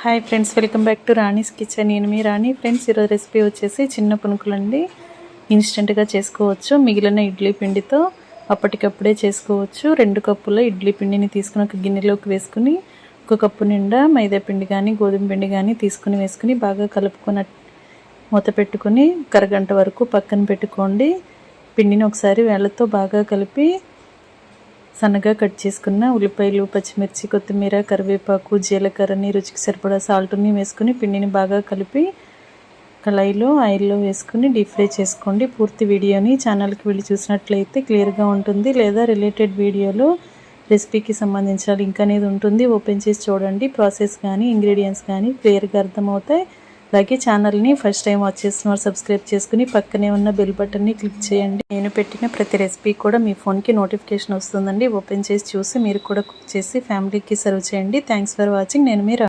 Hi friends, welcome back to Rani's kitchen. నేను మీ రాణి. Friends, ఈరోజు recipe వచ్చేసి చిన్న పునుకులు అండి. ఇన్స్టెంట్గా చేసుకోవచ్చు. మిగిలిన ఇడ్లీ పిండితో అప్పటికప్పుడే చేసుకోవచ్చు. 2 కప్పుల ఇడ్లీ పిండిని తీసుకుని ఒక గిన్నెలోకి వేసుకుని 1 కప్పు నిండా మైదా పిండి కానీ గోధుమ పిండి కానీ వేసుకుని బాగా కలుపుకొని మూత పెట్టుకుని అరగంట వరకు పక్కన పెట్టుకోండి. పిండిని ఒకసారి వేళ్ళతో బాగా కలిపి సన్నగా కట్ చేసుకున్న ఉల్లిపాయలు, పచ్చిమిర్చి, కొత్తిమీర, కరివేపాకు, జీలకర్రని, రుచికి సరిపడా సాల్ట్ని వేసుకుని పిండిని బాగా కలిపి కళాయిలో ఆయిల్లో వేసుకుని డీప్ ఫ్రై చేసుకోండి. పూర్తి వీడియోని ఛానల్కి వెళ్ళి చూసినట్లయితే క్లియర్గా ఉంటుంది, లేదా రిలేటెడ్ వీడియోలో రెసిపీకి సంబంధించిన లింక్ అనేది ఉంటుంది. ఓపెన్ చేసి చూడండి. ప్రాసెస్ కానీ ఇంగ్రీడియంట్స్ కానీ క్లియర్గా అర్థమవుతాయి. అలాగే ఛానల్ని ఫస్ట్ టైం వాచ్ చేస్తున్నారు సబ్స్క్రైబ్ చేసుకుని పక్కనే ఉన్న బెల్ బటన్ని క్లిక్ చేయండి. నేను పెట్టిన ప్రతి రెసిపీ కూడా మీ ఫోన్కి నోటిఫికేషన్ వస్తుందండి. ఓపెన్ చేసి చూసి మీరు కూడా కుక్ చేసి ఫ్యామిలీకి సర్వ్ చేయండి. Thanks for watching. నేను మీ